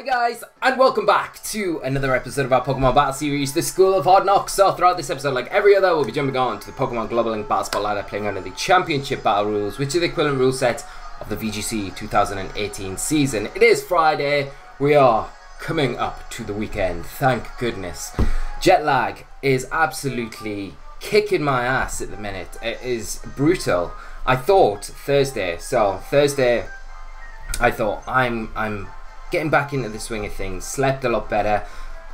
Hi guys, and welcome back to another episode of our Pokemon Battle Series, the School of Hard Knocks. So throughout this episode, like every other, we'll be jumping on to the Pokemon Global Link Battle Spot ladder, playing under the Championship Battle rules, which are the equivalent rule set of the VGC 2018 season. It is Friday, we are coming up to the weekend, thank goodness. Jet lag is absolutely kicking my ass at the minute. It is brutal. I thought Thursday, I thought I'm getting back into the swing of things, slept a lot better,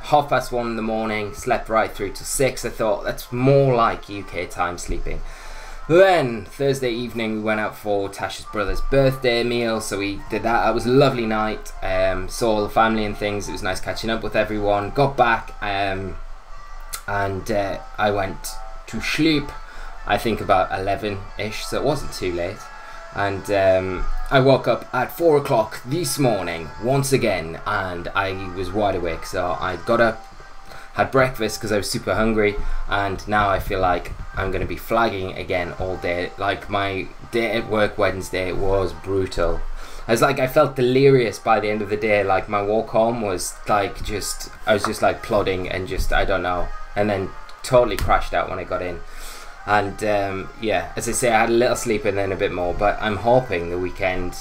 1:30 in the morning, slept right through to 6, I thought that's more like UK time sleeping. Then, Thursday evening we went out for Tasha's brother's birthday meal, so we did that. It was a lovely night, saw all the family and things, it was nice catching up with everyone, got back, and I went to sleep, I think about 11-ish, so it wasn't too late. And I woke up at 4 o'clock this morning once again, and I was wide awake. So I got up, had breakfast because I was super hungry, and now I feel like I'm going to be flagging again all day. Like my day at work Wednesday was brutal. I felt delirious by the end of the day. Like my walk home was like I was just like plodding and just I don't know, and then totally crashed out when I got in. And yeah, as I say, I had a little sleep and then a bit more, but I'm hoping the weekend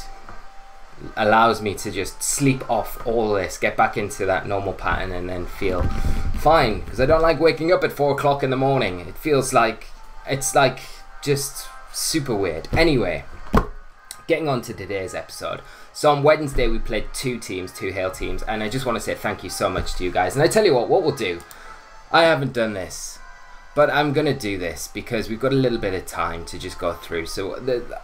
allows me to just sleep off all this, get back into that normal pattern and then feel fine, because I don't like waking up at 4 o'clock in the morning. It feels like, it's like just super weird. Anyway, getting on to today's episode. So on Wednesday we played two Hail teams, and I just want to say thank you so much to you guys. And I tell you what we'll do, I haven't done this, but I'm going to do this because we've got a little bit of time to just go through. So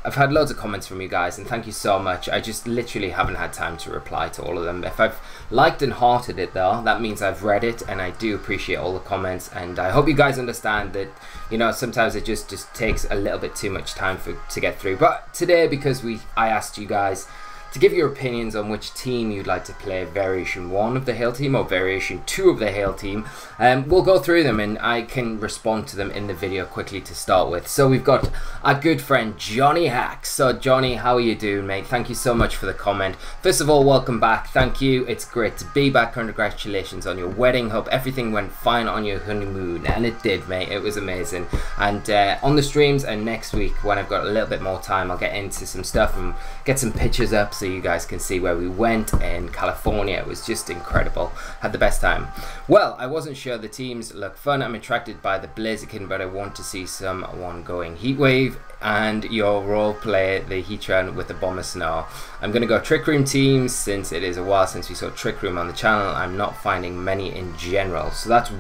I've had loads of comments from you guys, and thank you so much. I just literally haven't had time to reply to all of them. If I've liked and hearted it though, that means I've read it, and I do appreciate all the comments. And I hope you guys understand that, you know, sometimes it just takes a little bit too much time to get through. But today, because I asked you guys to give your opinions on which team you'd like to play, Variation 1 of the Hail team or Variation 2 of the Hail team. We'll go through them and I can respond to them in the video quickly to start with. So we've got our good friend Johnny Hacks. So Johnny, how are you doing, mate? Thank you so much for the comment. First of all, welcome back. Thank you. It's great to be back. Congratulations on your wedding. Hope everything went fine on your honeymoon. And it did, mate. It was amazing. And on the streams and next week, when I've got a little bit more time, I'll get into some stuff and get some pictures up so you guys can see where we went in California. It was just incredible. Had the best time. Well, I wasn't sure the teams look fun. I'm attracted by the Blaziken, but I want to see someone going Heatwave and your role play the Heatran with the Bomber Snow. I'm going to go Trick Room teams since it is a while since we saw Trick Room on the channel. I'm not finding many in general. So that's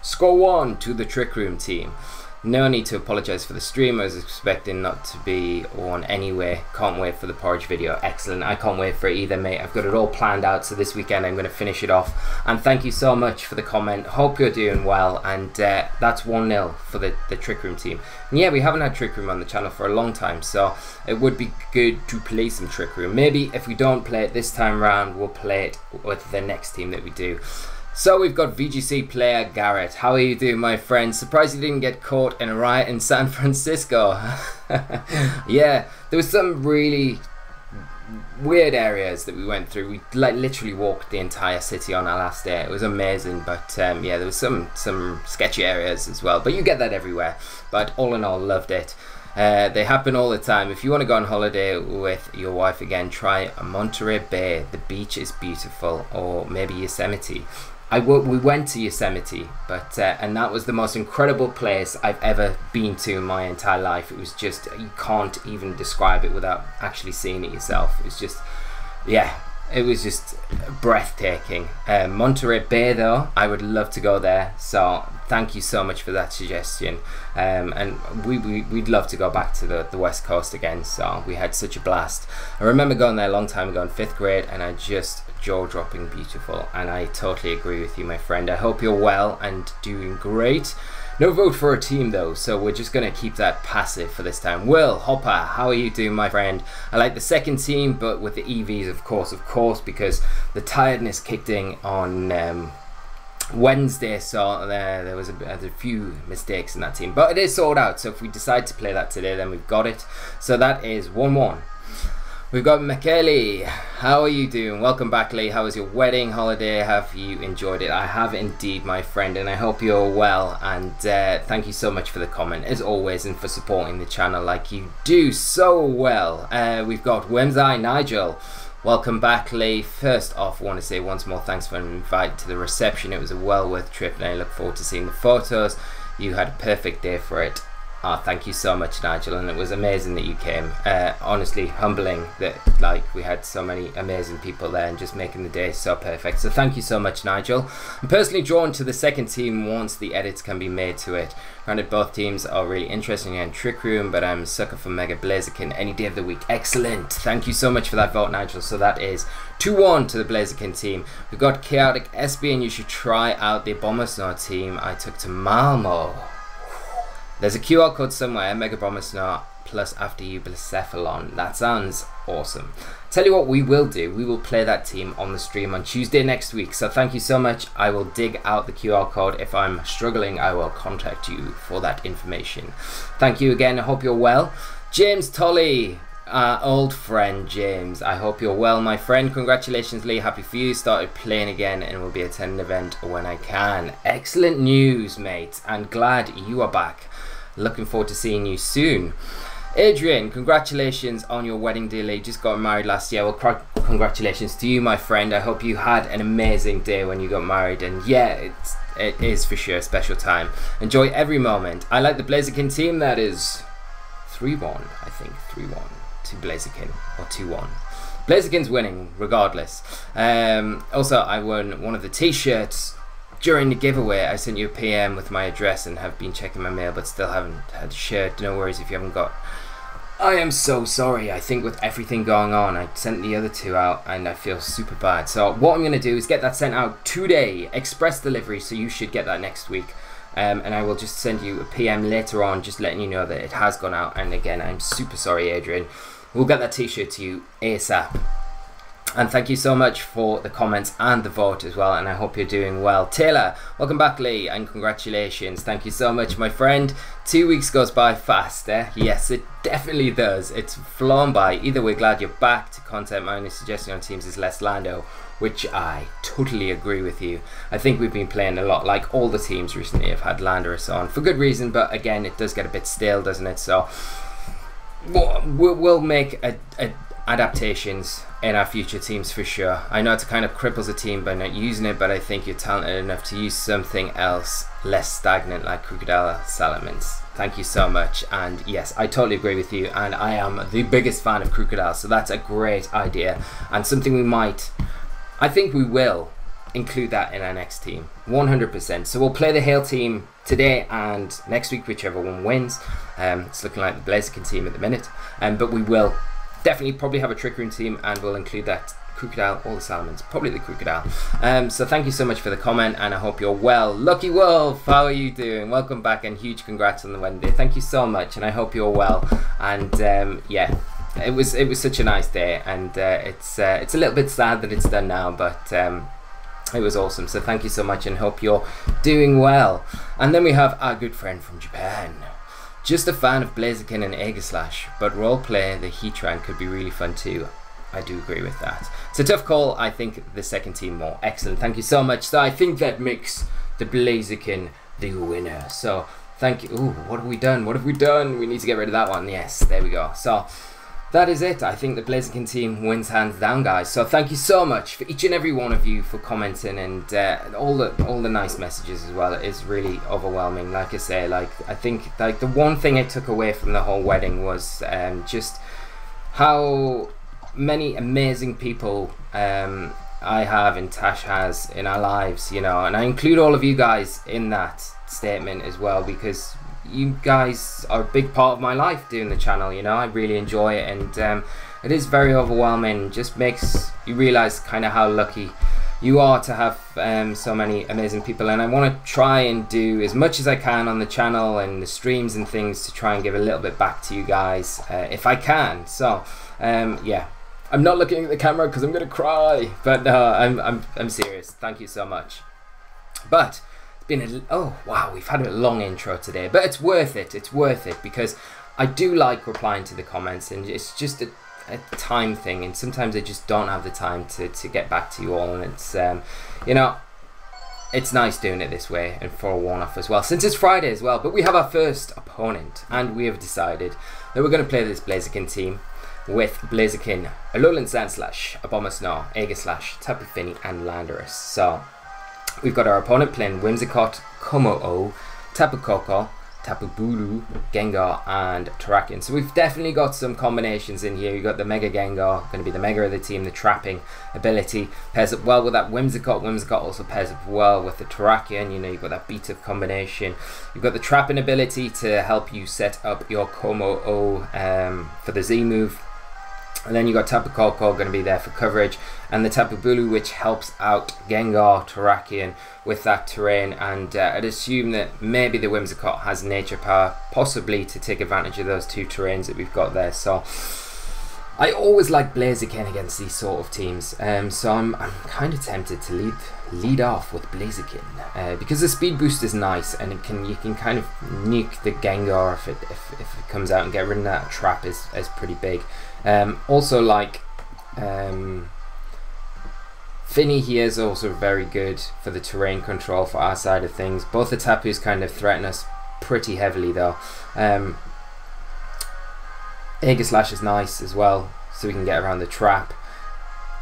score one to the Trick Room team. No need to apologise for the stream. I was expecting not to be on anyway. Can't wait for the porridge video. Excellent. I can't wait for it either, mate. I've got it all planned out, so this weekend I'm going to finish it off. And thank you so much for the comment. Hope you're doing well. And that's 1-0 for the Trick Room team. And yeah, we haven't had Trick Room on the channel for a long time, so it would be good to play some Trick Room. Maybe if we don't play it this time round, we'll play it with the next team that we do. So we've got VGC player Garrett. How are you doing, my friend? Surprised you didn't get caught in a riot in San Francisco. Yeah, there was some really weird areas that we went through. We literally walked the entire city on our last day. It was amazing, but yeah, there was some sketchy areas as well. But you get that everywhere. But all in all, loved it. They happen all the time. If you want to go on holiday with your wife again, try Monterey Bay. The beach is beautiful. Or maybe Yosemite. We went to Yosemite, but and that was the most incredible place I've ever been to in my entire life. It was just, you can't even describe it without actually seeing it yourself. It was just, yeah, it was just breathtaking. Monterey Bay though, I would love to go there, so thank you so much for that suggestion. And we'd love to go back to the West Coast again, so we had such a blast. I remember going there a long time ago in 5th grade, and I just jaw-dropping beautiful, and I totally agree with you, my friend. I hope you're well and doing great. No vote for a team though, so we're just going to keep that passive for this time. Will Hopper, how are you doing, my friend? I like the second team, but with the EVs, of course, because the tiredness kicked in on Wednesday, so there was a few mistakes in that team, but it is sorted out. So if we decide to play that today, then we've got it. So that is 1-1. We've got Michele. How are you doing? Welcome back, Lee. How was your wedding holiday? Have you enjoyed it? I have indeed, my friend, and I hope you're well. And thank you so much for the comment, as always, and for supporting the channel like you do so well. We've got Whimsicott Nigel. Welcome back, Lee. First off, I want to say once more thanks for inviting to the reception. It was a well worth trip, and I look forward to seeing the photos. You had a perfect day for it. Thank you so much, Nigel, and it was amazing that you came. Honestly, humbling that we had so many amazing people there and just making the day so perfect. So thank you so much, Nigel. I'm personally drawn to the second team once the edits can be made to it. Granted, both teams are really interesting and Trick Room, but I'm a sucker for Mega Blaziken any day of the week. Excellent. Thank you so much for that vote, Nigel. So that is 2-1 to the Blaziken team. We've got Chaotic SB, and you should try out the Bomber Snow team I took to Malmo. There's a QR code somewhere, Mega Bomber Snow plus after you Blacephalon. That sounds awesome. Tell you what we will do, we will play that team on the stream on Tuesday next week. So thank you so much. I will dig out the QR code. If I'm struggling, I will contact you for that information. Thank you again. I hope you're well. James Tolley, old friend James. I hope you're well, my friend. Congratulations, Lee. Happy for you. Started playing again and will be attending an event when I can. Excellent news, mate. And glad you are back. Looking forward to seeing you soon. Adrian, congratulations on your wedding, dear Lee. Just got married last year. Well, congratulations to you, my friend. I hope you had an amazing day when you got married. And yeah, it is for sure a special time. Enjoy every moment. I like the Blaziken team. That is 3-1, I think. 3-1 to Blaziken, or 2-1. Blaziken's winning, regardless. Also, I won one of the t-shirts. During the giveaway, I sent you a PM with my address and have been checking my mail, but still haven't had a shirt. No worries if you haven't got. I am so sorry. I think with everything going on, I sent the other two out and I feel super bad. So what I'm going to do is get that sent out today, express delivery, so you should get that next week. And I will just send you a PM later on, just letting you know that it has gone out. And again, I'm super sorry, Adrian. We'll get that t-shirt to you ASAP. And thank you so much for the comments and the vote as well, and I hope you're doing well. Taylor, welcome back, Lee, and congratulations. Thank you so much, my friend. 2 weeks goes by fast, eh? Yes, it definitely does. It's flown by. Either way, glad you're back to content. My only suggestion on teams is less Lando, which I totally agree with you. I think we've been playing a lot, like all the teams recently have had Landorus on, for good reason, but again, it does get a bit stale, doesn't it? So we'll make adaptations in our future teams for sure. I know it kind of cripples a team by not using it, but I think you're talented enough to use something else less stagnant like Crocodile Salamence. Thank you so much, and yes, I totally agree with you, and I am the biggest fan of Crocodile, so that's a great idea and something I think we will include that in our next team 100%. So we'll play the Hail team today and next week, whichever one wins. It's looking like the Blaziken team at the minute, but we will definitely probably have a Trick Room team, and we'll include that Crocodile or the Salamence, probably the Crocodile. So thank you so much for the comment, and I hope you're well. Lucky Wolf, how are you doing? Welcome back, and huge congrats on the wedding day. Thank you so much, and I hope you're well. And yeah, it was such a nice day, and it's a little bit sad that it's done now, but it was awesome. So thank you so much, and hope you're doing well. And then we have our good friend from Japan. Just a fan of Blaziken and Aegislash, but roleplay the Heatran could be really fun too. I do agree with that. It's a tough call. I think the second team more. Excellent. Thank you so much. So I think that makes the Blaziken the winner. So thank you. Ooh, what have we done? What have we done? We need to get rid of that one. Yes, there we go. So that is it. I think the Blaziken team wins hands down, guys. So thank you so much for each and every one of you for commenting, and all the nice messages as well. It is really overwhelming. Like I say, I think the one thing I took away from the whole wedding was just how many amazing people I have and Tash has in our lives, you know, and I include all of you guys in that statement as well, because you guys are a big part of my life doing the channel, you know. I really enjoy it, and it is very overwhelming. Just makes you realize kind of how lucky you are to have so many amazing people, and I want to try and do as much as I can on the channel and the streams and things to try and give a little bit back to you guys if I can. So yeah, I'm not looking at the camera because I'm gonna cry, but no, I'm serious. Thank you so much. But oh wow, we've had a long intro today, but it's worth it. It's worth it because I do like replying to the comments, and it's just a time thing, and sometimes I just don't have the time to get back to you all, and it's you know, it's nice doing it this way and for a one-off as well, since it's Friday as well. But we have our first opponent, and we have decided that we're going to play this Blaziken team with Blaziken, Alolan Sandslash, Abomasnow, Aegislash, Tapu Fini, and Landorus. So we've got our opponent playing Whimsicott, Kommo-o, Tapu Koko, Tapu Bulu, Gengar, and Terrakion. So we've definitely got some combinations in here. You've got the Mega Gengar, going to be the Mega of the team. The trapping ability pairs up well with that Whimsicott. Whimsicott also pairs up well with the Terrakion. You know, you've got that beat up combination. You've got the trapping ability to help you set up your Kommo-o for the Z move. And then you got Tapu Koko going to be there for coverage, and the Tapu Bulu, which helps out Gengar, Terrakion with that terrain. And I'd assume that maybe the Whimsicott has nature power, possibly to take advantage of those two terrains that we've got there. So I always like Blaziken against these sort of teams, so I'm kind of tempted to lead off with Blaziken because the speed boost is nice, and you can kind of nuke the Gengar if it comes out and get rid of that trap is pretty big. Also, like Fini here is also very good for the terrain control for our side of things. Both the Tapus kind of threaten us pretty heavily though. Aegislash is nice as well, so we can get around the trap.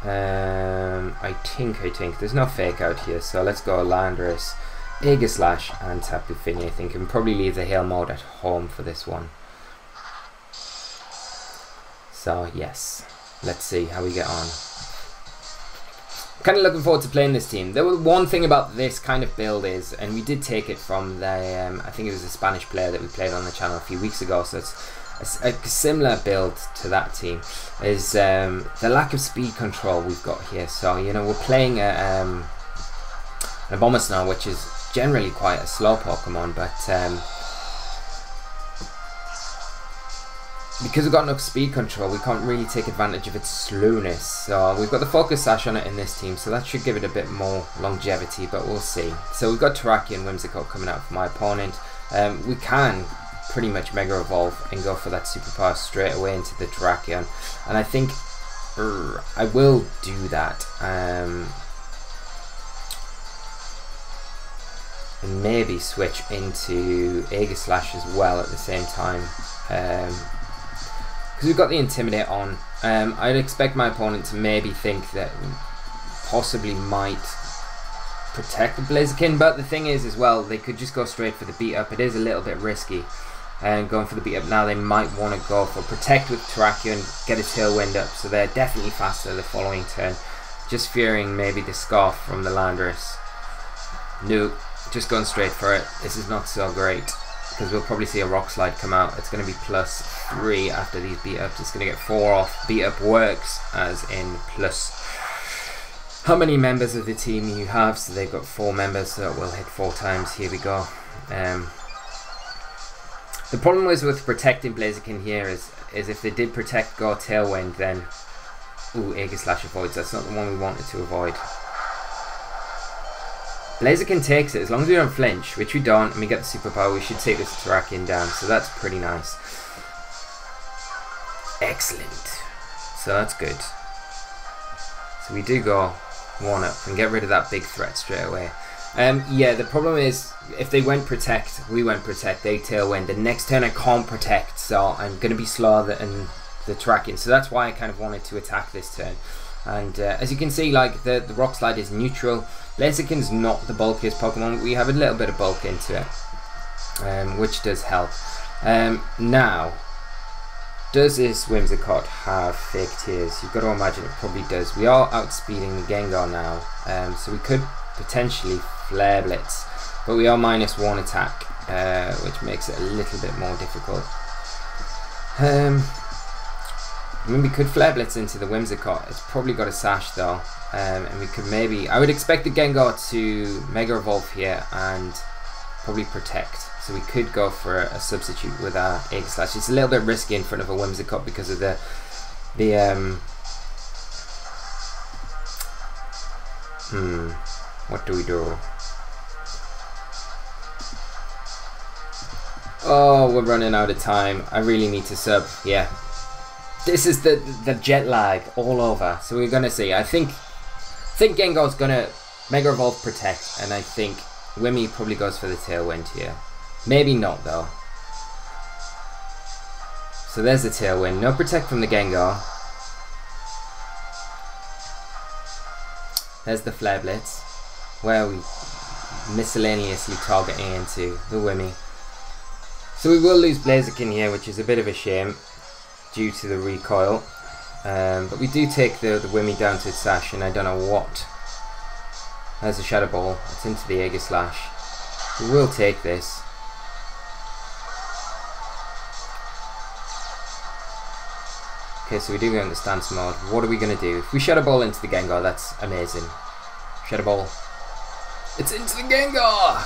I think there's no fake out here, so let's go Landorus, Aegislash, and Tapu Fini. I think, and probably leave the hail mode at home for this one. So yes, let's see how we get on. Kind of looking forward to playing this team. There was one thing about this kind of build is, and we did take it from the I think it was a Spanish player that we played on the channel a few weeks ago, so it's a similar build to that team, is the lack of speed control we've got here. So, you know, we're playing an Abomasnow, which is generally quite a slow Pokemon, but because we've got enough speed control, we can't really take advantage of its slowness. So we've got the Focus Sash on it in this team, so that should give it a bit more longevity, but we'll see. So we've got Terrakion, Whimsicott coming out for my opponent. We can pretty much Mega Evolve and go for that superpower straight away into the Terrakion, and I think I will do that, and maybe switch into Aegislash as well at the same time, because we've got the Intimidate on. I'd expect my opponent to maybe think that possibly might protect the Blaziken, but the thing is as well, they could just go straight for the beat up. It is a little bit risky, and going for the beat up now. They might want to go for protect with Terrakion, get a Tailwind up, so they're definitely faster the following turn. Just fearing maybe the Scarf from the Landorus. No, just going straight for it. This is not so great, because we'll probably see a Rock Slide come out. It's going to be +3 after these beat ups. It's going to get 4 off. Beat up works as in plus how many members of the team you have. So they've got 4 members, so we'll hit 4 times. Here we go. The problem is with protecting Blaziken here is if they did protect, go Tailwind, then Aegislash avoids. That's not the one we wanted to avoid. Blaziken takes it as long as we don't flinch, which we don't, and we get the superpower. We should take this Terrakion down, so that's pretty nice. Excellent. So that's good. So we do go 1 up and get rid of that big threat straight away. Yeah, the problem is if they went protect, we went protect, they Tailwind. The next turn I can't protect, so I'm going to be slower than the Terrakion. So that's why I kind of wanted to attack this turn. And as you can see, like the Rock Slide is neutral. Blaziken's not the bulkiest Pokemon. We have a little bit of bulk into it, which does help. Now, does this Whimsicott have fake tears? You've got to imagine it probably does. We are outspeeding the Gengar now, so we could potentially Flare Blitz, but we are -1 attack, which makes it a little bit more difficult. I mean, we could Flare Blitz into the Whimsicott. It's probably got a Sash though, and we could maybe, I would expect the Gengar to Mega Evolve here and probably protect. So we could go for a substitute with our Aegislash. It's a little bit risky in front of a Whimsicott because of the what do we do? Oh, we're running out of time. I really need to sub. Yeah, This is the jet lag all over. So we're gonna see. I think Gengar's gonna Mega Evolve Protect, and I think Wimmy probably goes for the Tailwind here. Maybe not though. So there's the Tailwind. No Protect from the Gengar. There's the Flare Blitz, where we miscellaneously targeting into the Wimmy. So we will lose Blaziken here, which is a bit of a shame due to the recoil. But we do take the Wimmy down to its Sash, and I don't know what. There's a Shadow Ball. It's into the Aegis Slash. We will take this. Okay, so we do go into stance mode. What are we going to do? If we Shadow Ball into the Gengar, that's amazing. Shadow Ball. It's into the Gengar!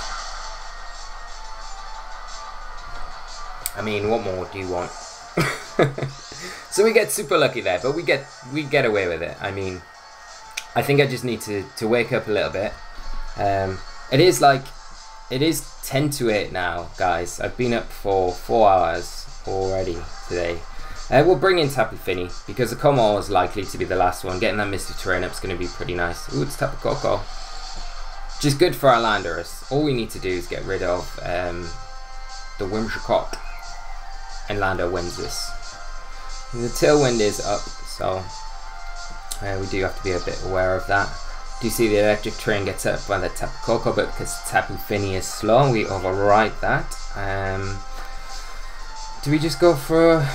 I mean, what more do you want? So we get super lucky there, but we get away with it. I mean, I think I just need to wake up a little bit. It is 10 to 8 now, guys. I've been up for 4 hours already today. We'll bring in Tapu Fini, because the Como is likely to be the last one. Getting that Misty Terrain up is going to be pretty nice. Ooh, it's Tapu Koko. Which is good for our Landorus. All we need to do is get rid of the Whimsicott, and Lando wins this. And the Tailwind is up, so we do have to be a bit aware of that. Do you see the Electric Train gets up by the Tapu Koko, but because Tapu Fini is slow, we override that. Do we just go for...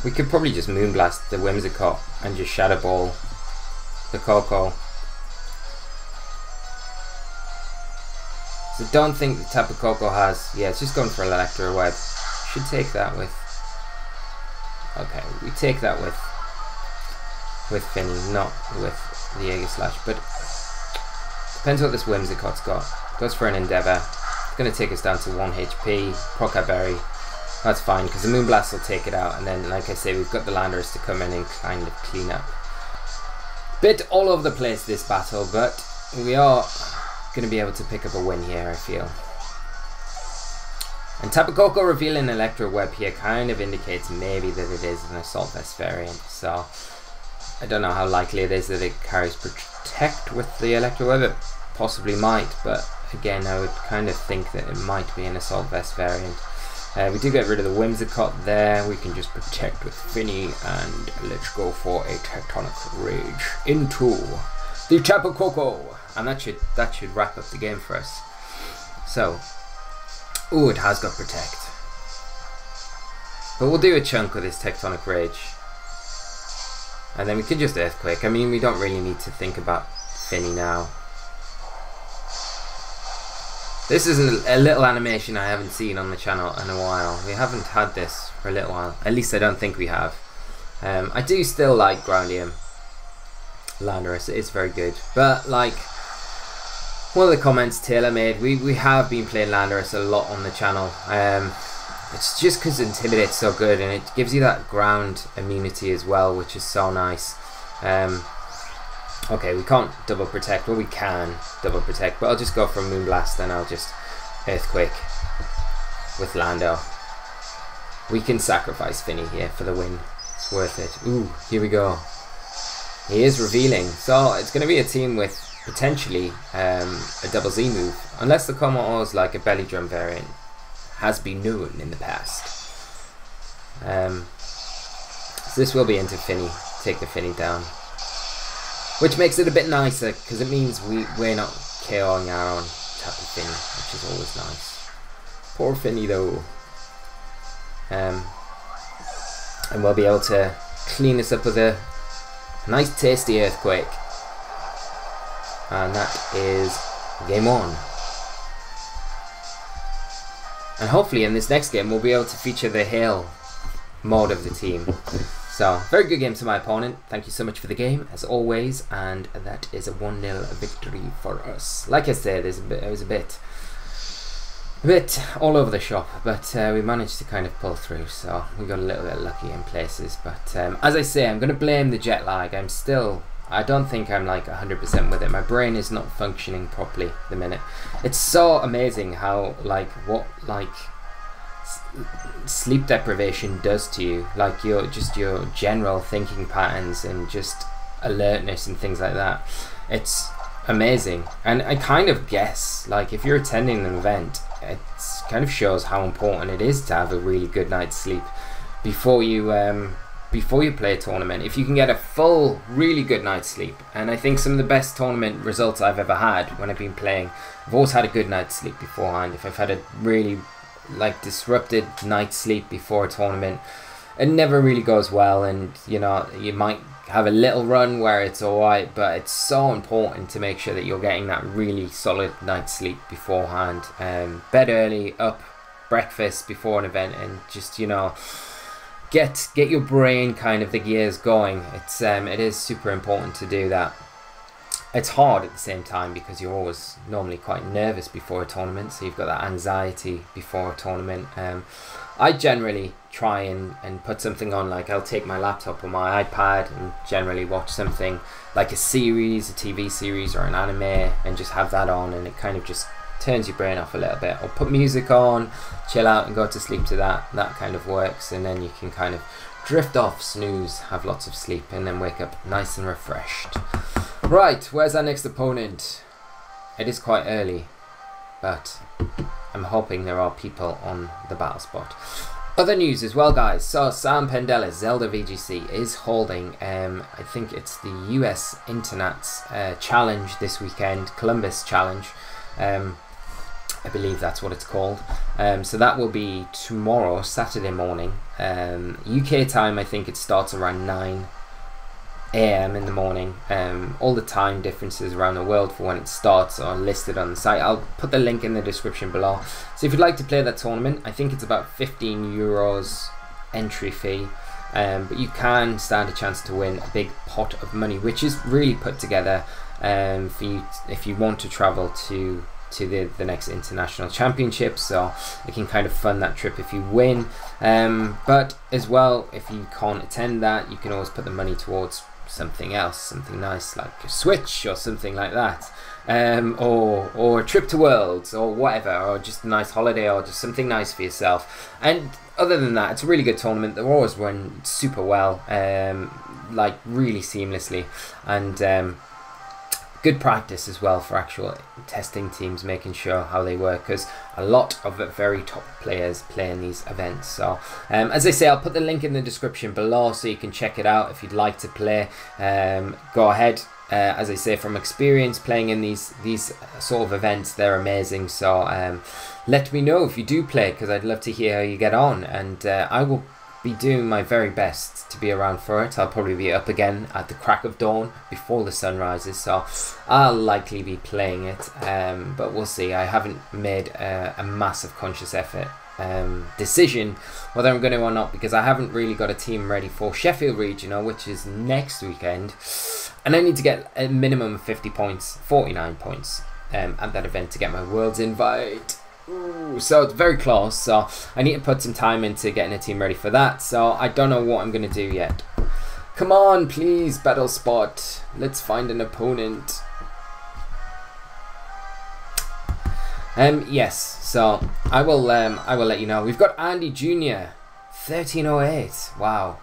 We could probably just Moonblast the Whimsicott and just Shadow Ball the Koko. So don't think the Tapu Koko has... Yeah, it's just going for Electro Web. Should take that with... Okay, we take that with Finny, not with the Aegis Slash. But depends what this Whimsicott's got. Goes for an Endeavour. It's going to take us down to 1 HP. Proca Berry. That's fine, because the Moonblast will take it out. And then, like I say, we've got the Landorus to come in and kind of clean up. Bit all over the place, this battle, but we are going to be able to pick up a win here, I feel. And Tapu Koko revealing Electro Web here kind of indicates maybe that it is an Assault Vest variant. So, I don't know how likely it is that it carries Protect with the Electro Web. It possibly might, but again, I would kind of think that it might be an Assault Vest variant. We do get rid of the Whimsicott there. We can just Protect with Finny, and let's go for a Tectonic Rage into the Tapu Koko, and that should wrap up the game for us. So, ooh, it has got Protect, but we'll do a chunk with this Tectonic Rage, and then we can just Earthquake. I mean, we don't really need to think about Finny now. This is a little animation I haven't seen on the channel in a while. We haven't had this for a little while. At least I don't think we have. I do still like Groundium Landorus. It is very good. But like one of the comments Taylor made, we have been playing Landorus a lot on the channel. It's just because Intimidate's so good, and it gives you that ground immunity as well, which is so nice. Okay, we can't double Protect. Well, we can double Protect, but I'll just go for Moonblast, and I'll just Earthquake with Lando. We can sacrifice Finny here for the win. It's worth it. Ooh, here we go. He is revealing. So it's going to be a team with potentially a double Z move, unless the Como is like a Belly Drum variant. Has been known in the past. So this will be into Finny. Take the Finny down. Which makes it a bit nicer, because it means we're not KOing our own Tapu Fini, which is always nice. Poor Finny though. And we'll be able to clean this up with a nice tasty Earthquake. And that is game 1. And hopefully in this next game we'll be able to feature the Hail mode of the team. So, very good game to my opponent. Thank you so much for the game, as always, and that is a 1-0 victory for us. Like I said, it was a bit all over the shop, but we managed to kind of pull through, so we got a little bit lucky in places. But as I say, I'm going to blame the jet lag. I don't think I'm like 100% with it. My brain is not functioning properly at the minute. It's so amazing how sleep deprivation does to you, like your general thinking patterns and just alertness and things like that. It's amazing. And I kind of guess, like, if you're attending an event, it kind of shows how important it is to have a really good night's sleep before you play a tournament. If you can get a full, really good night's sleep, and I think some of the best tournament results I've ever had when I've been playing, I've always had a good night's sleep beforehand. If I've had a really like disrupted night's sleep before a tournament, it never really goes well, and you know, you might have a little run where it's alright, but it's so important to make sure that you're getting that really solid night's sleep beforehand. Bed early, up, breakfast before an event, and just, you know, get your brain kind of the gears going. It is super important to do that. It's hard at the same time because you're always normally quite nervous before a tournament, so you've got that anxiety before a tournament. I generally try and put something on, like I'll take my laptop or my iPad and generally watch something like a series, a TV series or an anime, and just have that on, and it kind of just turns your brain off a little bit. Or put music on, chill out and go to sleep to that. That kind of works, and then you can kind of drift off, snooze, have lots of sleep, and then wake up nice and refreshed. Right, where's our next opponent? It is quite early, but I'm hoping there are people on the battle spot. Other news as well, guys. So Sam Pendella's ZeldaVGC is holding, I think it's the US Internet's challenge this weekend, Colombus challenge. I believe that's what it's called. So that will be tomorrow, Saturday morning. UK time, I think it starts around 9 AM in the morning. All the time differences around the world for when it starts are listed on the site. I'll put the link in the description below. So if you'd like to play that tournament, I think it's about €15 entry fee. But you can stand a chance to win a big pot of money, which is really put together for you if you want to travel to the next international championship, so it can kind of fund that trip if you win. But as well, if you can't attend that, you can always put the money towards something else, something nice like a Switch or something like that, or a trip to Worlds or whatever, or just a nice holiday, or just something nice for yourself. And other than that, it's a really good tournament. They're always run super well, like really seamlessly, and good practice as well for actual testing teams, making sure how they work, because a lot of the very top players play in these events. So as I say, I'll put the link in the description below so you can check it out if you'd like to play. Go ahead. As I say, from experience playing in these sort of events, they're amazing. So let me know if you do play, because I'd love to hear how you get on, and I will be doing my very best to be around for it. I'll probably be up again at the crack of dawn before the sun rises, so I'll likely be playing it, but we'll see. I haven't made a massive conscious effort decision whether I'm going to or not, because I haven't really got a team ready for Sheffield Regional, which is next weekend, and I need to get a minimum of 50 points, 49 points at that event to get my Worlds invite. Ooh, so it's very close, so I need to put some time into getting a team ready for that, so I don't know what I'm going to do yet. Come on, please, battle spot. Let's find an opponent. Yes, so I will let you know. We've got Andy Jr. 1308. Wow.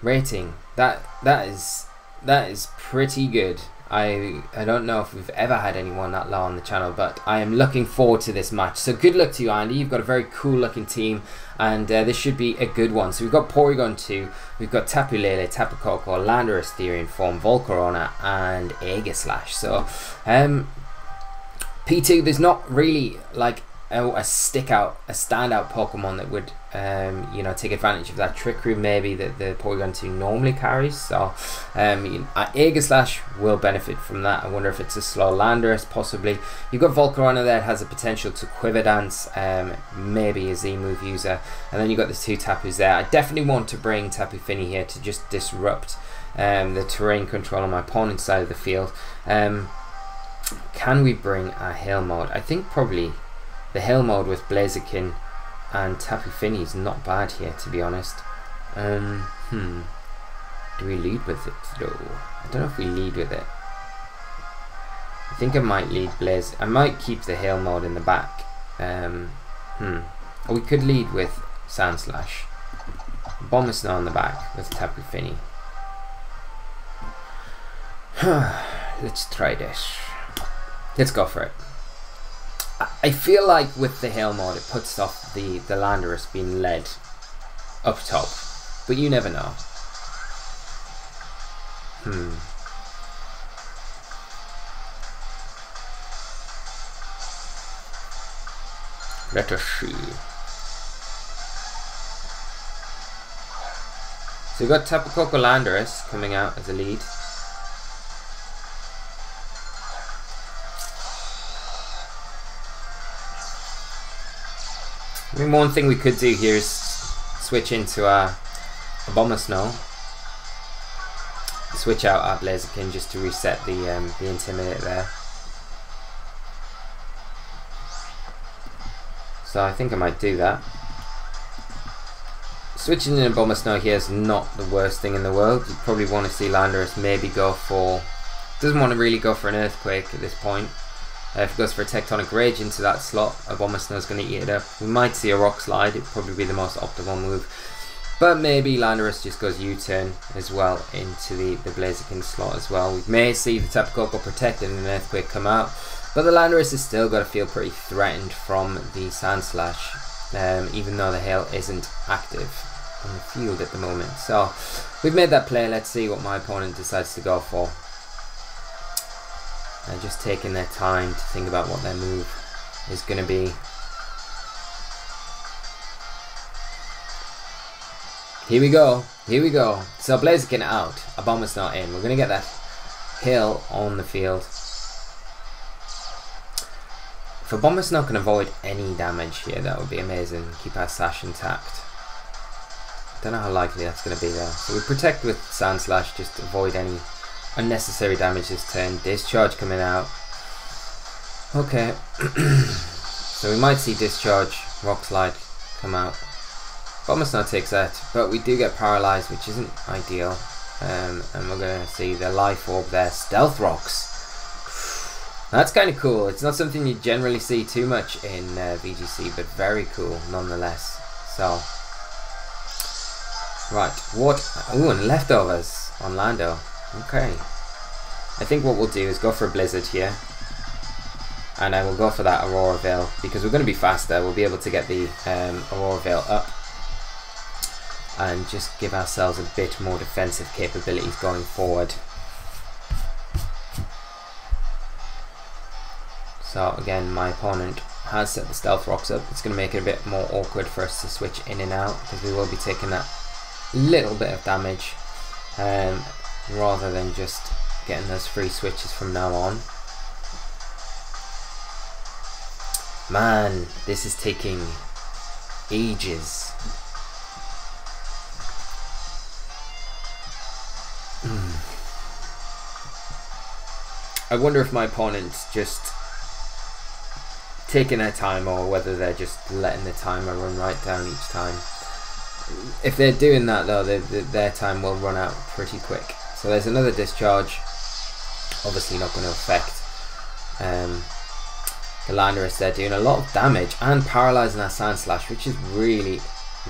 Rating. That is pretty good. I don't know if we've ever had anyone that low on the channel, but I am looking forward to this match. So good luck to you, Andy. You've got a very cool looking team, and this should be a good one. So we've got Porygon 2, we've got Tapu Lele, Tapu Koko, Landorus Theory Form, Volcarona, and Aegislash. So P2, there's not really like a standout Pokemon that would you know, take advantage of that Trick Room maybe that the Porygon 2 normally carries. So Aegislash will benefit from that. I wonder if it's a slow Landorus, possibly. You've got Volcarona there, has a potential to Quiver Dance, maybe a Z-move user, and then you've got the two Tapus there. I definitely want to bring Tapu Fini here to just disrupt the terrain control on my opponent's side of the field. Can we bring a Hail Mode? I think probably the Hail Mode with Blaziken and Tapu Fini is not bad here, to be honest. Do we lead with it though? I don't know if we lead with it. I think I might lead Blaze. I might keep the Hail Mode in the back. Or we could lead with Sand Slash. Bomber Snow on the back with Tapu Fini. Let's try this. Let's go for it. I feel like with the Hail mode it puts off the Landorus being led up top. But you never know. Let us see. So we've got Tapu Koko Landorus coming out as a lead. I mean, one thing we could do here is switch into a Bomber Snow. Switch out our Blaziken just to reset the Intimidate there. So I think I might do that. Switching in a Bomber Snow here is not the worst thing in the world. You probably want to see Landorus maybe go for... Doesn't want to really go for an Earthquake at this point. If it goes for a Tectonic Rage into that slot, a Bomber Snow is going to eat it up. We might see a Rock Slide, it would probably be the most optimal move. But maybe Landorus just goes U-turn as well into the Blaziken slot as well. We may see the Tapu Koko protected and an Earthquake come out. But the Landorus is still got to feel pretty threatened from the Sand Slash. Even though the Hail isn't active on the field at the moment. So we've made that play. Let's see what my opponent decides to go for. Just taking their time to think about what their move is going to be. Here we go. Here we go. So Blaziken out. A Bomber Snow in. We're going to get that Hail on the field. If a Bomber Snow can avoid any damage here, that would be amazing. Keep our Sash intact. Don't know how likely that's going to be though. So we protect with Sand Slash just to avoid any unnecessary damage this turn. Discharge coming out. Okay. So we might see Discharge, Rock Slide come out. Bomber Snow takes that, but we do get paralyzed, which isn't ideal. And we're going to see the Life Orb there. Stealth Rocks. That's kind of cool. It's not something you generally see too much in VGC, but very cool nonetheless. So, right, what? Ooh, and Leftovers on Lando. Okay. I think what we'll do is go for a Blizzard here. And I will go for that Aurora Veil, because we're going to be faster. We'll be able to get the Aurora Veil up. And just give ourselves a bit more defensive capabilities going forward. So again, my opponent has set the Stealth Rocks up. It's going to make it a bit more awkward for us to switch in and out, because we will be taking that little bit of damage rather than just getting those free switches from now on. Man, this is taking ages. I wonder if my opponent's just taking their time, or whether they're just letting the timer run right down each time. If they're doing that though, their time will run out pretty quick. So there's another Discharge. Obviously not going to affect the Landorus. They're doing a lot of damage and paralysing that Sand Slash, which is really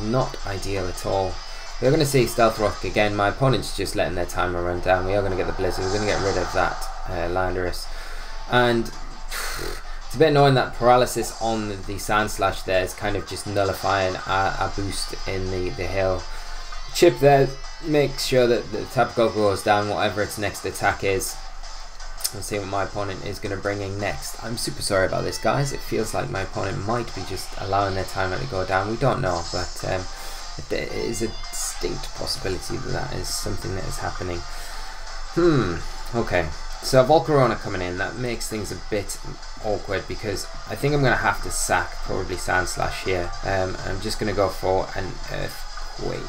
not ideal at all. We're going to see Stealth Rock again. My opponent's just letting their timer run down. We are going to get the Blizzard. We're going to get rid of that Landorus. And it's a bit annoying that paralysis on the Sand Slash there is kind of just nullifying a boost in the Hail. Chip there makes sure that the Tapu Koko goes down, whatever its next attack is. Let's see what my opponent is going to bring in next. I'm super sorry about this, guys. It feels like my opponent might be just allowing their timer to go down. We don't know, but there is a distinct possibility that that is something that is happening. Okay. So Volcarona coming in, that makes things a bit awkward, because I think I'm going to have to sack probably Sand Slash here. I'm just going to go for an Earthquake.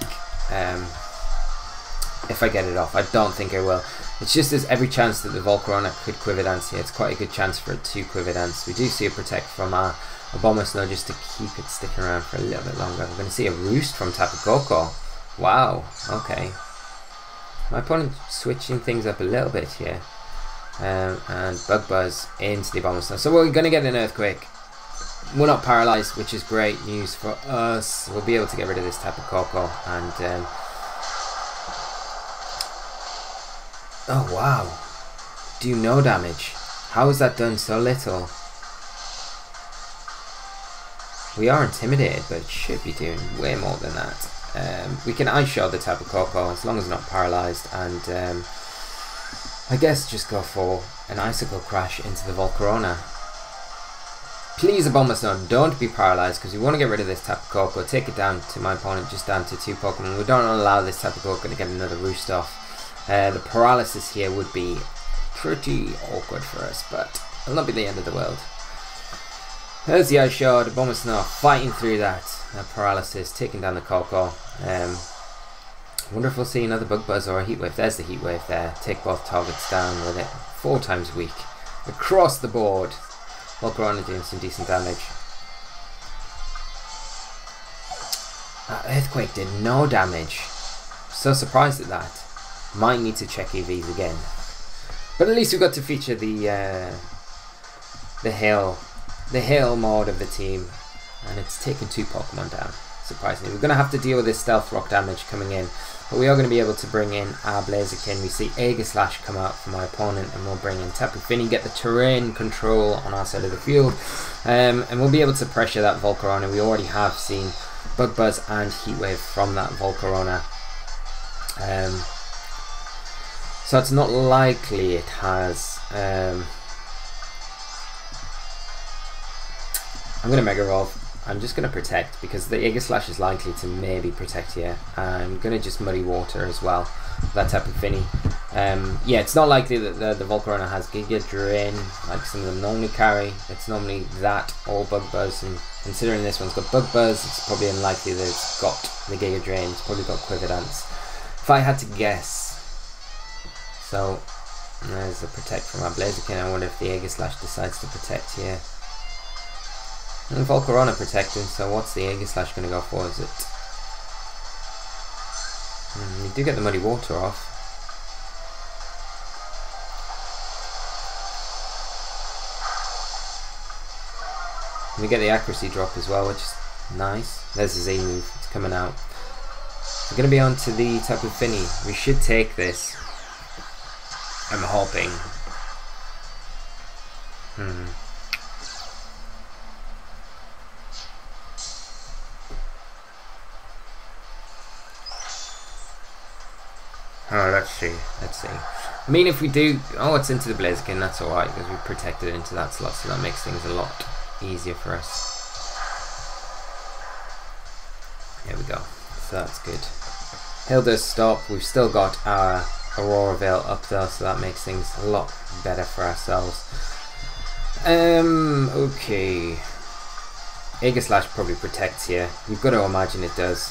If I get it off. I don't think I will. It's just there's every chance that the Volcarona could Quiver Dance here. It's quite a good chance for it to Quiver Dance. We do see a Protect from a Bomber Snow just to keep it sticking around for a little bit longer. We're going to see a Roost from Tapu Koko. Wow, okay. My opponent switching things up a little bit here. And Bug Buzz into the Bomber Snow. So we're going to get an Earthquake. we're not paralyzed, which is great news for us. We'll be able to get rid of this Tapu Koko and oh wow, do no damage. How has that done so little? We are intimidated, but it should be doing way more than that. We can Ice Shard the Tapu Koko as long as not paralyzed, and I guess just go for an Icicle Crash into the Volcarona. Please, Abomasnow, don't be paralyzed, because we want to get rid of this Tapu Koko, take it down to my opponent, just down to 2 Pokemon. We don't allow this Tapu Koko to get another Roost off. The paralysis here would be pretty awkward for us, but it'll not be the end of the world. There's the Ice Shard, Abomasnow fighting through that paralysis, taking down the Koko. Wonder if we'll see another Bug Buzz or a Heat Wave. There's the Heat Wave there. Take both targets down with it. 4 times weak. Across the board. Volcarona doing some decent damage. That Earthquake did no damage. So surprised at that. Might need to check EVs again. But at least we got to feature the hail mode of the team. And it's taken 2 Pokemon down. Surprisingly. We're going to have to deal with this Stealth Rock damage coming in. But we are going to be able to bring in our Blaziken. We see Aegislash come out for my opponent, and we'll bring in Tapu Fini, get the terrain control on our side of the field, and we'll be able to pressure that Volcarona. We already have seen Bug Buzz and Heat Wave from that Volcarona, so it's not likely it has. I'm going to Mega Evolve. I'm just going to protect, because the Aegislash is likely to maybe protect here. I'm going to just Muddy Water as well, that Tapu Fini. Yeah, it's not likely that the Volcarona has Giga Drain, like some of them normally carry. It's normally that or Bug Buzz, and considering this one's got Bug Buzz, it's probably unlikely that it's got the Giga Drain. It's probably got Quiver Dance, if I had to guess. So, there's a Protect from our Blaziken. I wonder if the Aegislash decides to protect here. And Volcarona protecting, so what's the Aegislash going to go for? Is it? You do get the Muddy Water off. We get the accuracy drop as well, which is nice. There's the Z move, it's coming out. We're going to be on to the Tapu Fini. We should take this. I'm hoping. Oh, let's see. I mean, if we do... Oh, it's into the Blaziken, that's alright, because we protected it into that slot, so that makes things a lot easier for us. There we go. So that's good. Hill does stop. We've still got our Aurora Veil up though, so that makes things a lot better for ourselves. Okay. Aegislash probably protects here. We've got to imagine it does.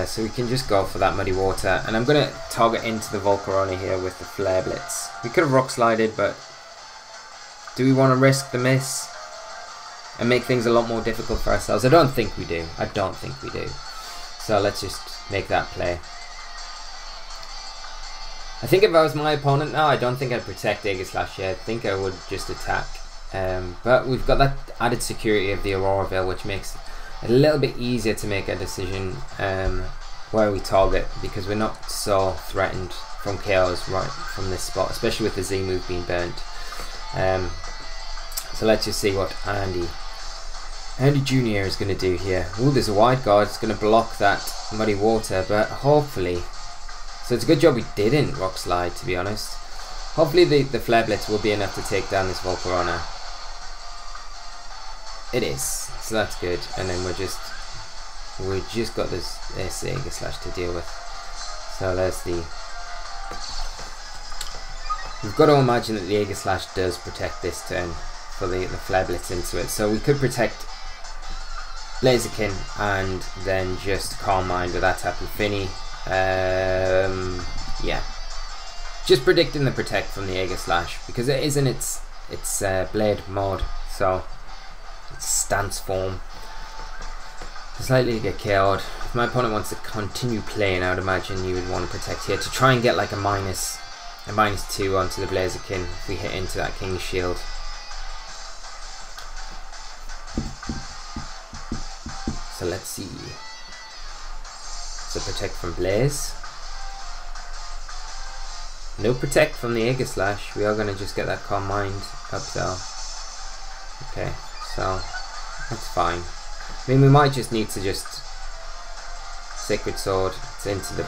So we can just go for that Muddy Water. And I'm going to target into the Volcarona here with the Flare Blitz. We could have Rock Slided, but do we want to risk the miss and make things a lot more difficult for ourselves? I don't think we do. So let's just make that play. I think if I was my opponent now, I don't think I'd protect Aegislash here. I think I would just attack. But we've got that added security of the Aurora Veil, which makes it a little bit easier to make a decision where we target, because we're not so threatened from KOs right from this spot, especially with the Z move being burnt. So let's just see what Andy Jr. is going to do here. Ooh, there's a Wide Guard. It's going to block that Muddy Water, but hopefully... So it's a good job we didn't Rock Slide, to be honest. Hopefully the Flare Blitz will be enough to take down this Volcarona. It is, so that's good. And then we've just got this Aegislash to deal with. So there's the... We've got to imagine that the Aegislash does protect this turn for the Flare Blitz into it. So we could protect Blaziken and then just Calm Mind with that Tapu Fini. Yeah. Just predicting the protect from the Aegislash, because it is in its blade mode, so its stance form. It's likely to get KO'd. If my opponent wants to continue playing, I would imagine you would want to protect here to try and get like a -2 onto the Blaziken if we hit into that King's Shield. So let's see. So protect from Blaze. No protect from the Aegislash. We are going to just get that Calm Mind up though. Okay, so that's fine. I mean, we might just need to just Sacred Sword into the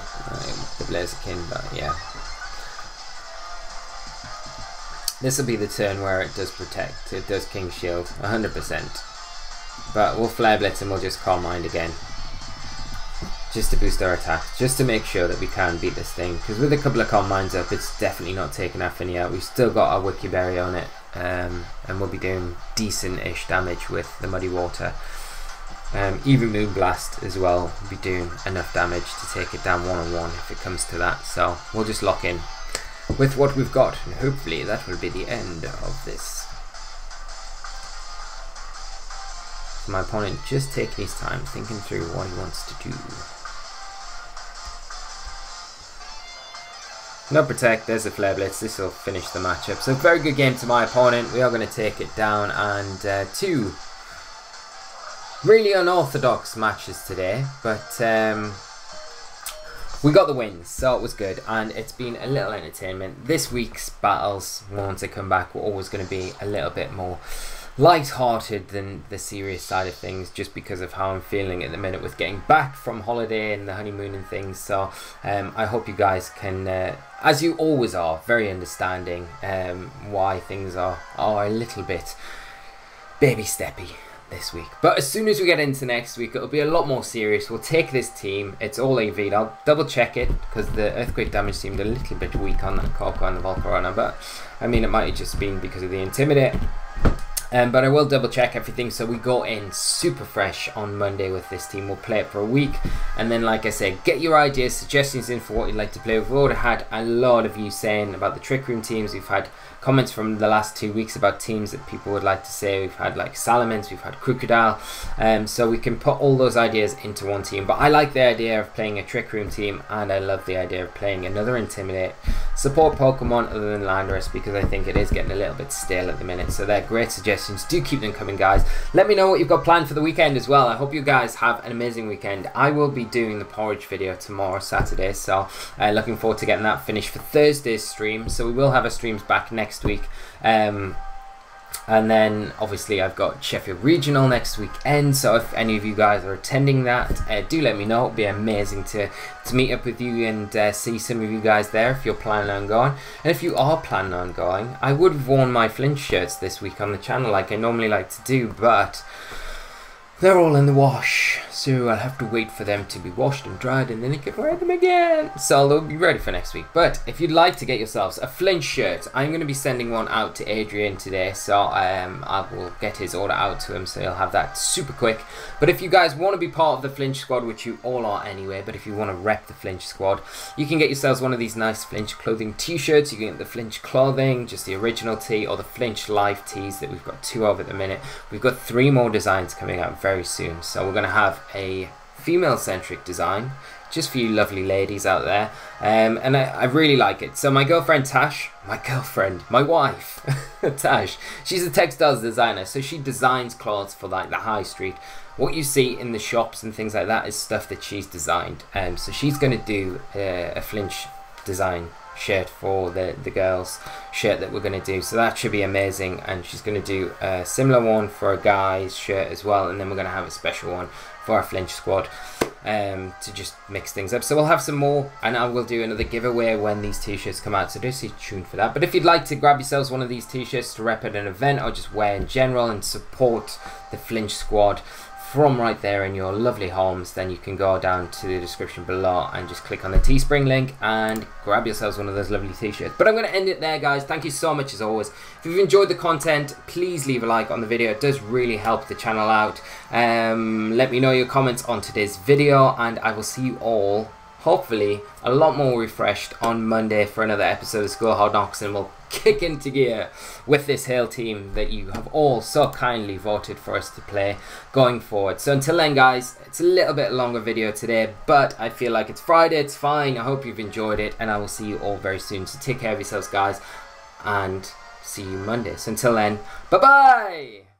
Blaziken, but yeah. This will be the turn where it does protect. It does King Shield, 100%. But we'll Flare Blitz and we'll just Calm Mind again. Just to boost our attacks, just to make sure that we can beat this thing. Because with a couple of Calm Minds up, it's definitely not taking our Finny out. We've still got our Wiki Berry on it. And we'll be doing decent-ish damage with the Muddy Water. Even Moonblast as well will be doing enough damage to take it down one-on-one if it comes to that. So we'll just lock in with what we've got, and hopefully that will be the end of this. So my opponent just taking his time, thinking through what he wants to do. No protect, there's a Flare Blitz, this will finish the matchup. So very good game to my opponent. We are going to take it down, and two really unorthodox matches today, but we got the wins, so it was good, and it's been a little entertainment. This week's battles, once they come back, were always going to be a little bit more light-hearted than the serious side of things, just because of how I'm feeling at the minute with getting back from holiday and the honeymoon and things. So I hope you guys can, as you always are, very understanding why things are a little bit baby steppy this week. But as soon as we get into next week, it'll be a lot more serious. We'll take this team. It's all AV'd. I'll double check it because the earthquake damage seemed a little bit weak on that Corco and the Volcarona, but I mean, it might have just been because of the Intimidate. But I will double check everything, so we go in super fresh on Monday with this team. We'll play it for a week, and then, like I said, get your ideas, suggestions in for what you'd like to play with. We've already had a lot of you saying about the Trick Room teams. We've had comments from the last 2 weeks about teams that people would like to say. We've had like Salamence, we've had Crocodile, so we can put all those ideas into one team. But I like the idea of playing a Trick Room team, and I love the idea of playing another Intimidate support Pokemon other than Landorus, because I think it is getting a little bit stale at the minute. So they're great suggestions. Do keep them coming, guys. Let me know what you've got planned for the weekend as well. I hope you guys have an amazing weekend. I will be doing the porridge video tomorrow, Saturday, so looking forward to getting that finished for Thursday's stream. So we will have our streams back next week. And then obviously I've got Sheffield Regional next weekend, so if any of you guys are attending that, do let me know. It would be amazing to meet up with you and see some of you guys there if you're planning on going. And if you are planning on going, I would have worn my Flinched shirts this week on the channel like I normally like to do, but they're all in the wash, so I'll have to wait for them to be washed and dried, and then I can wear them again. So they'll be ready for next week. But if you'd like to get yourselves a Flinched shirt, I'm going to be sending one out to Adrian today, so I will get his order out to him, so he'll have that super quick. But if you guys want to be part of the Flinched squad, which you all are anyway, but if you want to rep the Flinched squad, you can get yourselves one of these nice Flinched clothing t-shirts. You can get the Flinched clothing, just the original tee, or the Flinched live tees that we've got 2 of at the minute. We've got 3 more designs coming out very soon, so we're going to have a female-centric design just for you lovely ladies out there, and I really like it. So my girlfriend Tash, my wife Tash, she's a textiles designer, so she designs clothes for like the high street. What you see in the shops and things like that is stuff that she's designed, so she's going to do a Flinched design shirt for the girls shirt that we're going to do, so that should be amazing. And she's going to do a similar one for a guy's shirt as well, and then we're going to have a special one for our Flinched squad to just mix things up. So we'll have some more, and I will do another giveaway when these t-shirts come out, so do stay tuned for that. But if you'd like to grab yourselves one of these t-shirts to rep at an event or just wear in general and support the Flinched squad from right there in your lovely homes, then you can go down to the description below and just click on the Teespring link and grab yourselves one of those lovely t-shirts. But I'm going to end it there, guys. Thank you so much as always. If you've enjoyed the content, please leave a like on the video. It does really help the channel out. Let me know your comments on today's video, and I will see you all, hopefully a lot more refreshed, on Monday for another episode of School Hard Knocks, and we'll kick into gear with this Hail team that you have all so kindly voted for us to play going forward. So until then, guys, it's a little bit longer video today, but I feel like it's Friday, it's fine. I hope you've enjoyed it, and I will see you all very soon. So take care of yourselves, guys, and see you Monday. So until then, bye bye.